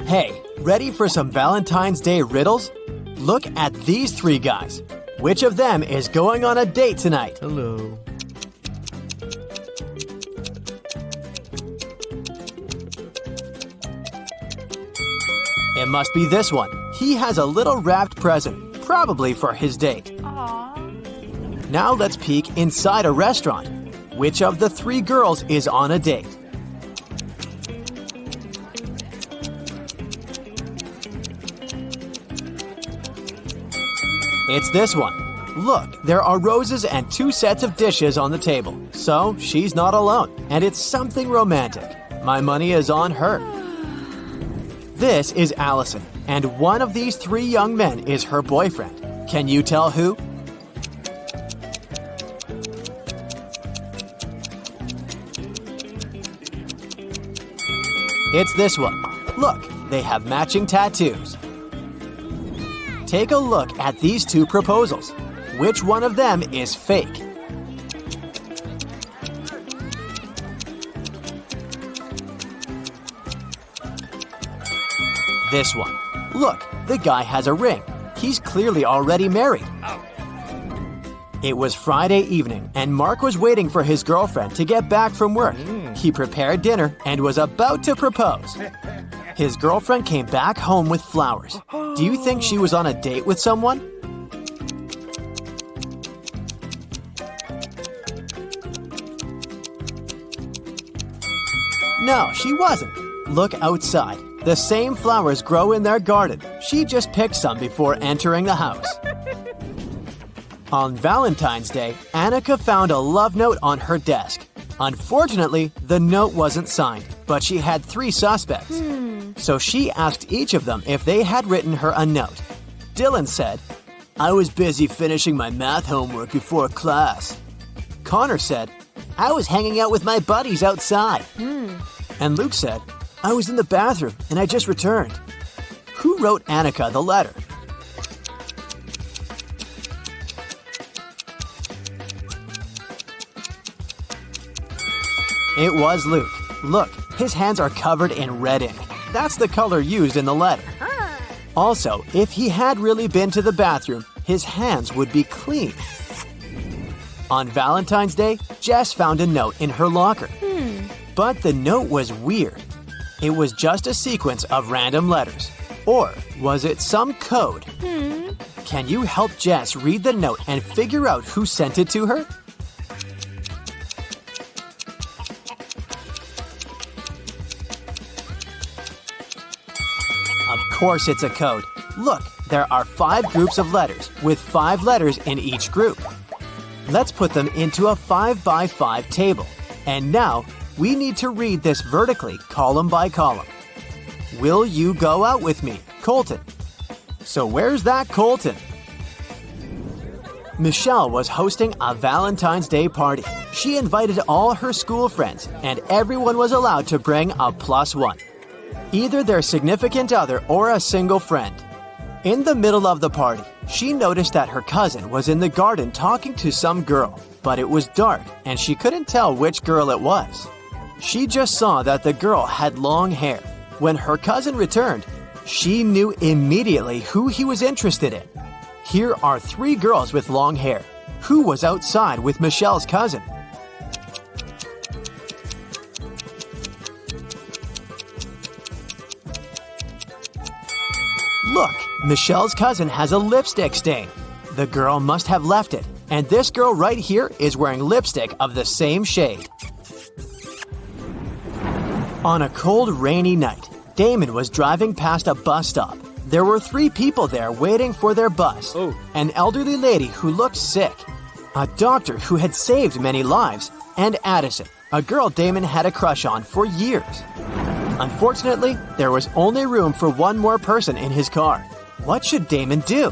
Hey, ready for some Valentine's Day riddles? Look at these three guys. Which of them is going on a date tonight? Hello. It must be this one. He has a little wrapped present, probably for his date. Aww. Now let's peek inside a restaurant. Which of the three girls is on a date? It's this one. Look, there are roses and two sets of dishes on the table. So she's not alone, and it's something romantic. My money is on her. This is Allison, and one of these three young men is her boyfriend. Can you tell who? It's this one. Look, they have matching tattoos. Take a look at these two proposals. Which one of them is fake? This one. Look, the guy has a ring. He's clearly already married. It was Friday evening, and Mark was waiting for his girlfriend to get back from work. He prepared dinner and was about to propose. His girlfriend came back home with flowers. Do you think she was on a date with someone? No, she wasn't. Look outside. The same flowers grow in their garden. She just picked some before entering the house. On Valentine's Day, Annika found a love note on her desk. Unfortunately, the note wasn't signed, but she had three suspects. So she asked each of them if they had written her a note. Dylan said, "I was busy finishing my math homework before class." Connor said, "I was hanging out with my buddies outside." And Luke said, "I was in the bathroom and I just returned." Who wrote Annika the letter? It was Luke. Look, his hands are covered in red ink. That's the color used in the letter. Also, if he had really been to the bathroom, his hands would be clean. On Valentine's Day, Jess found a note in her locker. But the note was weird. It was just a sequence of random letters. Or was it some code? Can you help Jess read the note and figure out who sent it to her? Of course it's a code. Look, there are 5 groups of letters, with 5 letters in each group. Let's put them into a 5x5 table. And now, we need to read this vertically, column by column. Will you go out with me, Colton? So where's that Colton? Michelle was hosting a Valentine's Day party. She invited all her school friends, and everyone was allowed to bring a +1. Either their significant other or a single friend. In the middle of the party, she noticed that her cousin was in the garden talking to some girl, but it was dark and she couldn't tell which girl it was. She just saw that the girl had long hair. When her cousin returned, she knew immediately who he was interested in. Here are 3 girls with long hair. Who was outside with Michelle's cousin? Look, Michelle's cousin has a lipstick stain. The girl must have left it, and this girl right here is wearing lipstick of the same shade. On a cold, rainy night, Damon was driving past a bus stop. There were 3 people there waiting for their bus. An elderly lady who looked sick, a doctor who had saved many lives, and Addison, a girl Damon had a crush on for years. Unfortunately, there was only room for one more person in his car. What should Damon do?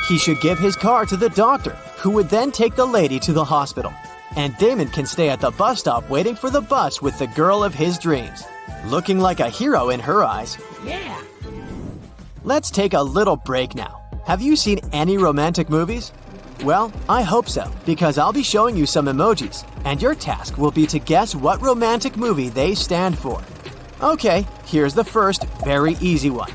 He should give his car to the doctor, who would then take the lady to the hospital. And Damon can stay at the bus stop waiting for the bus with the girl of his dreams. Looking like a hero in her eyes. Yeah. Let's take a little break now. Have you seen any romantic movies? Well, I hope so, because I'll be showing you some emojis, and your task will be to guess what romantic movie they stand for. Okay, here's the first very easy one.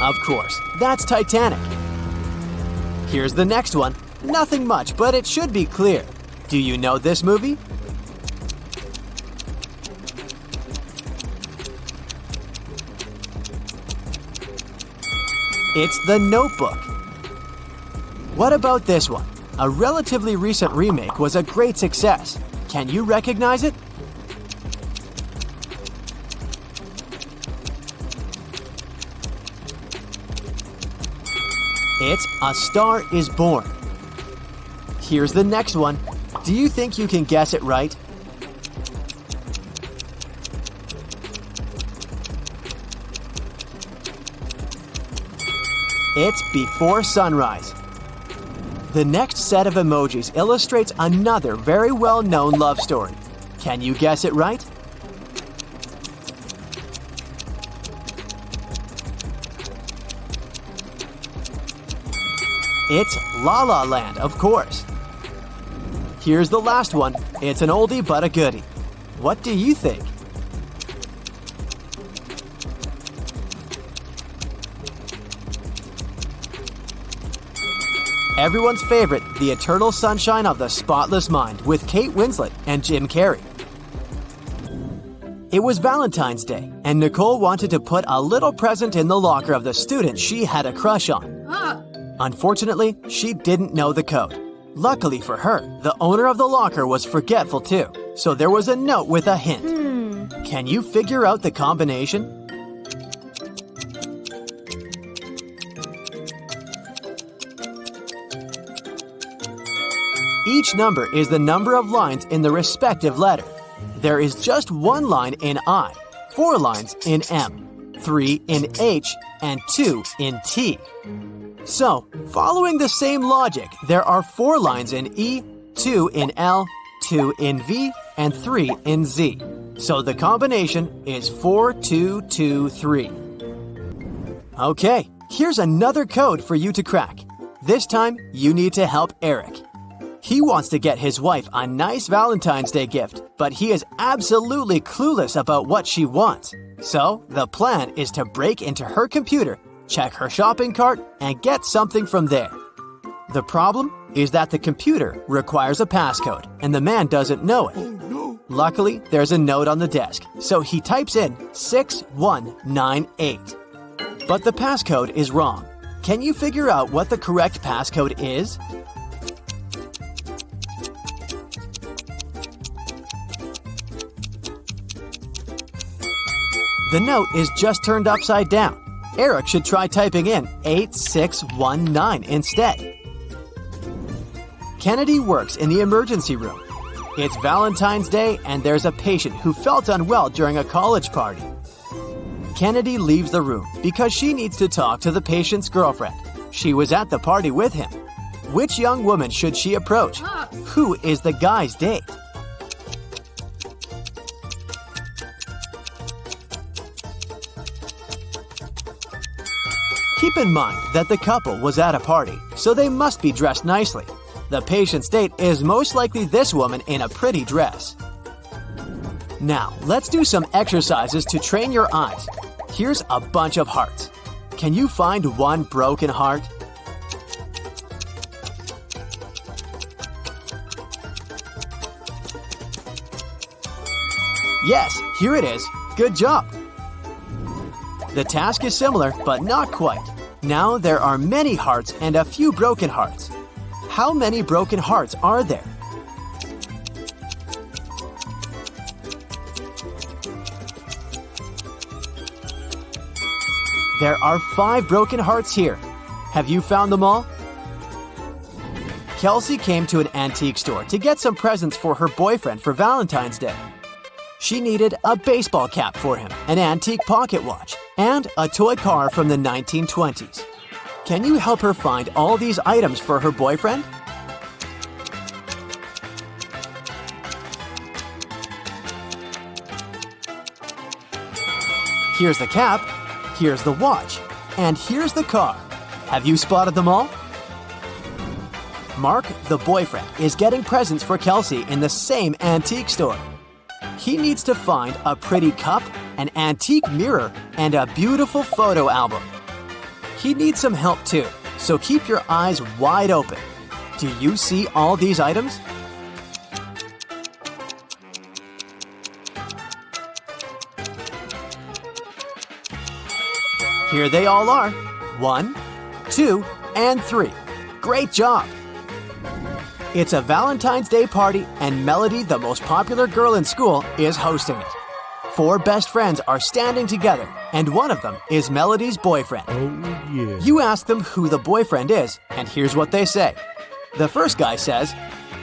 Of course, that's Titanic. Here's the next one. Nothing much, but it should be clear. Do you know this movie? It's The Notebook. What about this one? A relatively recent remake was a great success. Can you recognize it? It's A Star is Born. Here's the next one. Do you think you can guess it right? It's Before Sunrise. The next set of emojis illustrates another very well-known love story. Can you guess it right? It's La La Land, of course. Here's the last one. It's an oldie but a goodie. What do you think? Everyone's favorite, The Eternal Sunshine of the Spotless Mind with Kate Winslet and Jim Carrey. It was Valentine's Day, and Nicole wanted to put a little present in the locker of the student she had a crush on. Unfortunately, she didn't know the code. Luckily for her, the owner of the locker was forgetful too, so there was a note with a hint. Can you figure out the combination? Each number is the number of lines in the respective letter. There is just one line in I, 4 lines in M, 3 in H, and 2 in T. So, following the same logic, there are 4 lines in E, 2 in L, 2 in V, and 3 in Z. So the combination is 4, 2, 2, 3. Okay, here's another code for you to crack. This time, you need to help Eric. He wants to get his wife a nice Valentine's Day gift, but he is absolutely clueless about what she wants. So, the plan is to break into her computer, check her shopping cart, and get something from there. The problem is that the computer requires a passcode, and the man doesn't know it. Luckily, there's a note on the desk, so he types in 6198. But the passcode is wrong. Can you figure out what the correct passcode is? The note is just turned upside down. Eric should try typing in 8619 instead. Kennedy works in the emergency room. It's Valentine's Day and there's a patient who felt unwell during a college party. Kennedy leaves the room because she needs to talk to the patient's girlfriend. She was at the party with him. Which young woman should she approach? Who is the guy's date? Keep in mind that the couple was at a party, so they must be dressed nicely. The patient's date is most likely this woman in a pretty dress. Now, let's do some exercises to train your eyes. Here's a bunch of hearts. Can you find one broken heart? Yes, here it is. Good job. The task is similar, but not quite. Now there are many hearts and a few broken hearts. How many broken hearts are there? There are 5 broken hearts here. Have you found them all? Kelsey came to an antique store to get some presents for her boyfriend for Valentine's Day. She needed a baseball cap for him, an antique pocket watch, and a toy car from the 1920s. Can you help her find all these items for her boyfriend? Here's the cap, here's the watch, and here's the car. Have you spotted them all? Mark, the boyfriend, is getting presents for Kelsey in the same antique store. He needs to find a pretty cup, an antique mirror, and a beautiful photo album. He needs some help too, so keep your eyes wide open. Do you see all these items? Here they all are. 1, 2, and 3. Great job! It's a Valentine's Day party, and Melody, the most popular girl in school, is hosting it. 4 best friends are standing together, and one of them is Melody's boyfriend. Oh, yeah. You ask them who the boyfriend is, and here's what they say. The first guy says,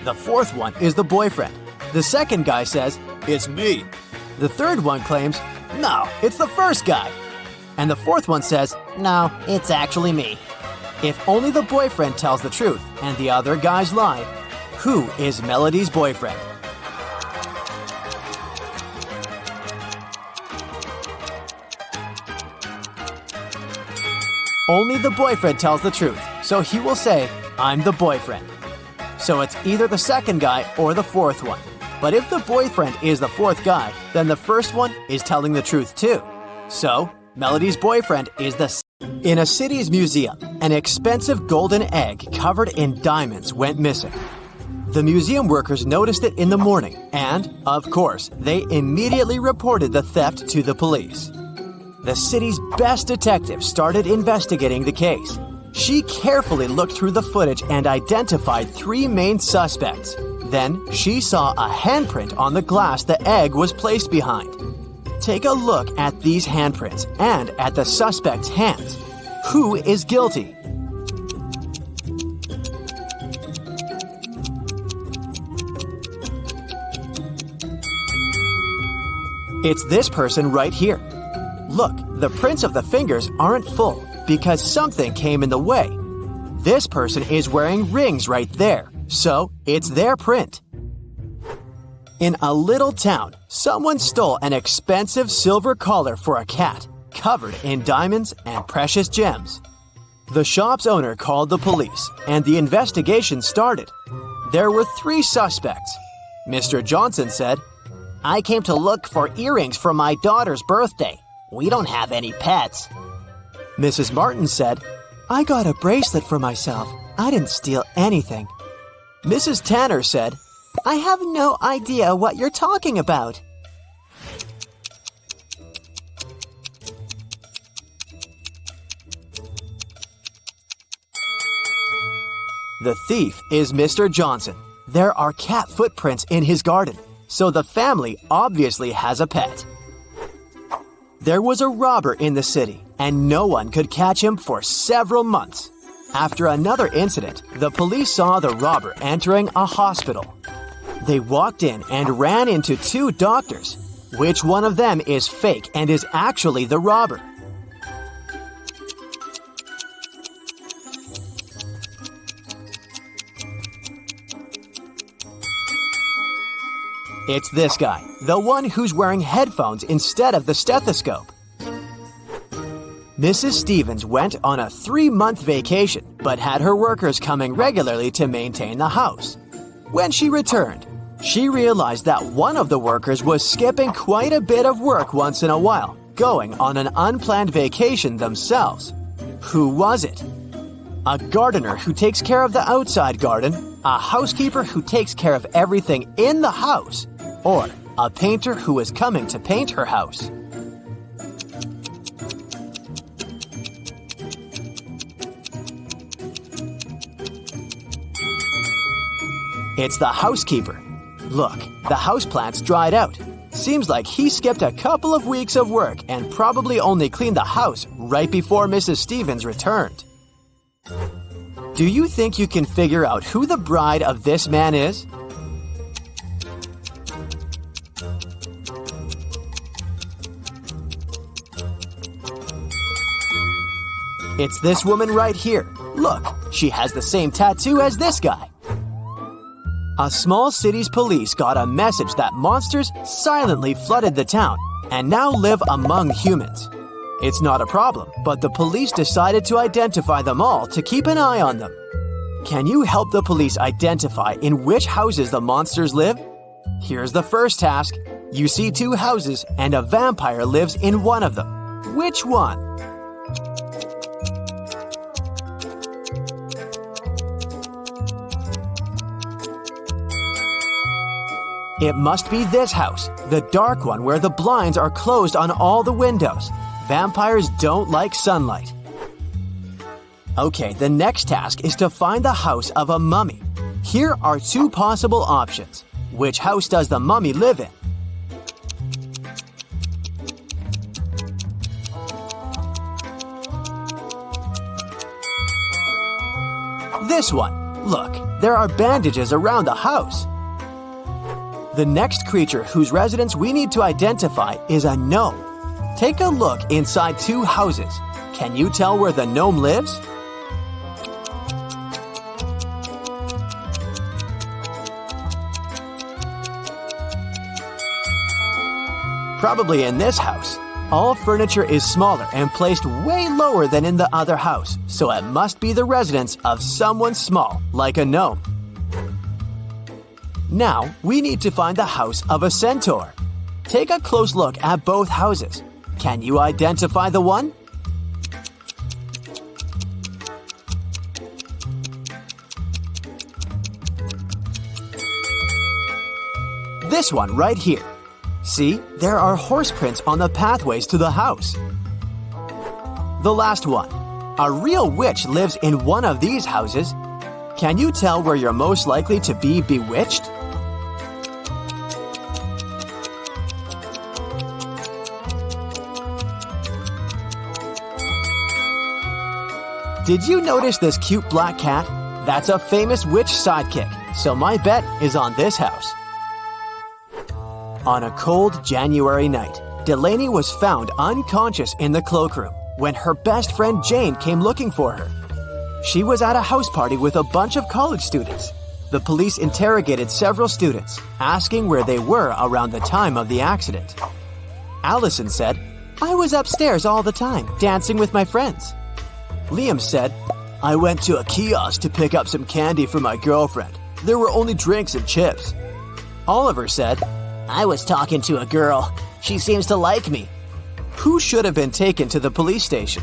"The fourth one is the boyfriend." The second guy says, "It's me." The third one claims, "No, it's the first guy." And the fourth one says, "No, it's actually me." If only the boyfriend tells the truth and the other guys lie, who is Melody's boyfriend? Only the boyfriend tells the truth, so he will say, "I'm the boyfriend." So it's either the second guy or the fourth one. But if the boyfriend is the fourth guy, then the first one is telling the truth too. So, Melody's boyfriend is In a city's museum, an expensive golden egg covered in diamonds went missing. The museum workers noticed it in the morning and, of course, they immediately reported the theft to the police. The city's best detective started investigating the case. She carefully looked through the footage and identified 3 main suspects. Then she saw a handprint on the glass the egg was placed behind. Take a look at these handprints and at the suspect's hands. Who is guilty? It's this person right here. Look, the prints of the fingers aren't full because something came in the way. This person is wearing rings right there, so it's their print. In a little town, someone stole an expensive silver collar for a cat, covered in diamonds and precious gems. The shop's owner called the police, and the investigation started. There were 3 suspects. Mr. Johnson said, "I came to look for earrings for my daughter's birthday. We don't have any pets." Mrs. Martin said, "I got a bracelet for myself. I didn't steal anything." Mrs. Tanner said, "I have no idea what you're talking about." The thief is Mr. Johnson. There are cat footprints in his garden, so the family obviously has a pet. There was a robber in the city, and no one could catch him for several months. After another incident, the police saw the robber entering a hospital. They walked in and ran into 2 doctors. Which one of them is fake and is actually the robber? It's this guy, the one who's wearing headphones instead of the stethoscope. Mrs. Stevens went on a 3-month vacation, but had her workers coming regularly to maintain the house. When she returned, she realized that one of the workers was skipping quite a bit of work once in a while, going on an unplanned vacation themselves. Who was it? A gardener who takes care of the outside garden, a housekeeper who takes care of everything in the house, or a painter who is coming to paint her house. It's the housekeeper. Look, the houseplant's dried out. Seems like he skipped a couple of weeks of work and probably only cleaned the house right before Mrs. Stevens returned. Do you think you can figure out who the bride of this man is? It's this woman right here. Look, she has the same tattoo as this guy. A small city's police got a message that monsters silently flooded the town, and now live among humans. It's not a problem, but the police decided to identify them all to keep an eye on them. Can you help the police identify in which houses the monsters live? Here's the first task. You see two houses and a vampire lives in one of them. Which one? It must be this house, the dark one where the blinds are closed on all the windows. Vampires don't like sunlight. Okay, the next task is to find the house of a mummy. Here are two possible options. Which house does the mummy live in? This one. Look, there are bandages around the house. The next creature whose residence we need to identify is a gnome. Take a look inside two houses. Can you tell where the gnome lives? Probably in this house. All furniture is smaller and placed way lower than in the other house, so it must be the residence of someone small, like a gnome. Now, we need to find the house of a centaur. Take a close look at both houses. Can you identify the one? This one right here. See, there are horse prints on the pathways to the house. The last one. A real witch lives in one of these houses. Can you tell where you're most likely to be bewitched? Did you notice this cute black cat? That's a famous witch sidekick, so my bet is on this house. On a cold January night, Delaney was found unconscious in the cloakroom when her best friend Jane came looking for her. She was at a house party with a bunch of college students. The police interrogated several students, asking where they were around the time of the accident. Allison said, "I was upstairs all the time, dancing with my friends." Liam said, "I went to a kiosk to pick up some candy for my girlfriend. There were only drinks and chips." Oliver said, "I was talking to a girl. She seems to like me." Who should have been taken to the police station?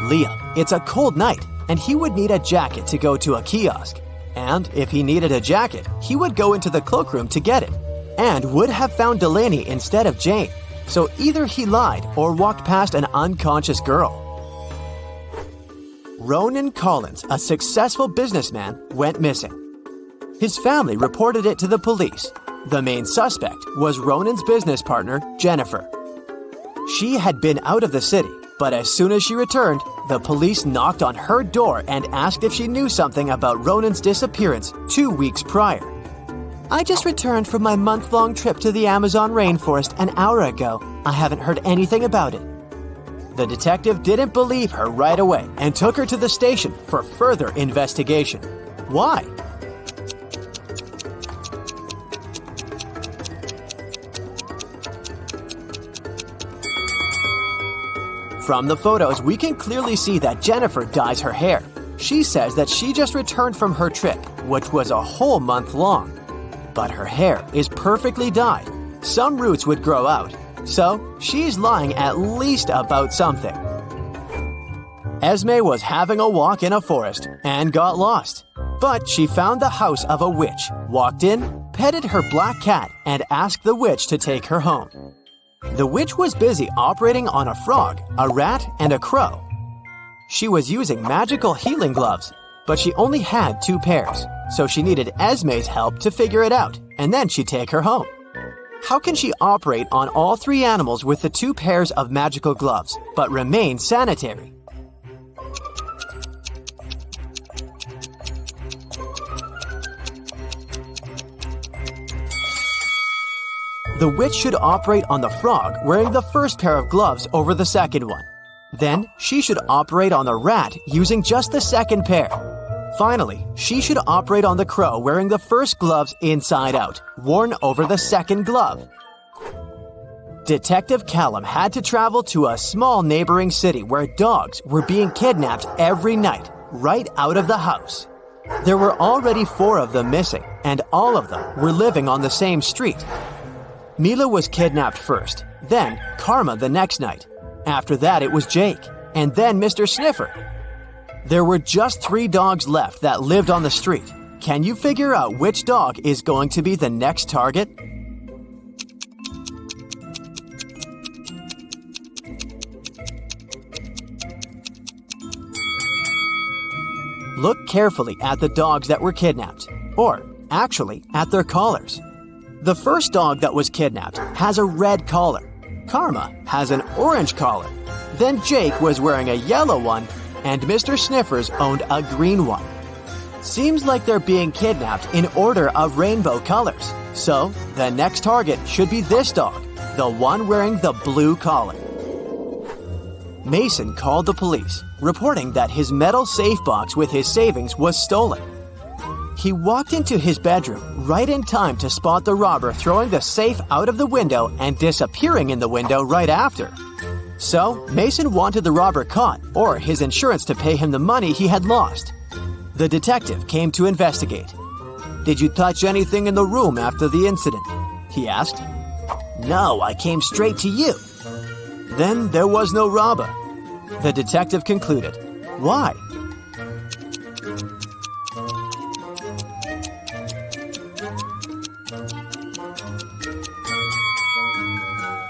Liam. It's a cold night, and he would need a jacket to go to a kiosk. And if he needed a jacket, he would go into the cloakroom to get it, and would have found Delaney instead of Jane. So either he lied or walked past an unconscious girl. Ronan Collins, a successful businessman, went missing. His family reported it to the police. The main suspect was Ronan's business partner, Jennifer. She had been out of the city, but as soon as she returned, the police knocked on her door and asked if she knew something about Ronan's disappearance 2 weeks prior. "I just returned from my month-long trip to the Amazon rainforest an hour ago. I haven't heard anything about it." The detective didn't believe her right away and took her to the station for further investigation. Why? From the photos, we can clearly see that Jennifer dyes her hair. She says that she just returned from her trip, which was a whole month long. But her hair is perfectly dyed. Some roots would grow out. So, she's lying at least about something. Esme was having a walk in a forest and got lost. But she found the house of a witch, walked in, petted her black cat, and asked the witch to take her home. The witch was busy operating on a frog, a rat, and a crow. She was using magical healing gloves, but she only had 2 pairs, so she needed Esme's help to figure it out, and then she'd take her home. How can she operate on all 3 animals with the 2 pairs of magical gloves, but remain sanitary? The witch should operate on the frog wearing the first pair of gloves over the second one. Then, she should operate on the rat using just the second pair. Finally, she should operate on the crow wearing the first gloves inside out, worn over the second glove. Detective Callum had to travel to a small neighboring city where dogs were being kidnapped every night, right out of the house. There were already 4 of them missing, and all of them were living on the same street. Mila was kidnapped first, then Karma the next night. After that, it was Jake, and then Mr. Sniffer. There were just 3 dogs left that lived on the street. Can you figure out which dog is going to be the next target? Look carefully at the dogs that were kidnapped, or actually at their collars. The first dog that was kidnapped has a red collar. Karma has an orange collar. Then Jake was wearing a yellow one, and Mr. Sniffers owned a green one. Seems like they're being kidnapped in order of rainbow colors. So, the next target should be this dog, the one wearing the blue collar. Mason called the police, reporting that his metal safe box with his savings was stolen. He walked into his bedroom right in time to spot the robber throwing the safe out of the window and disappearing in the window right after. So, Mason wanted the robber caught or his insurance to pay him the money he had lost. The detective came to investigate. "Did you touch anything in the room after the incident?" he asked. "No, I came straight to you." "Then there was no robber," the detective concluded. "Why?"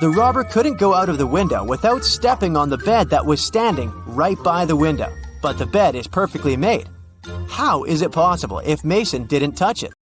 The robber couldn't go out of the window without stepping on the bed that was standing right by the window. But the bed is perfectly made. How is it possible if Mason didn't touch it?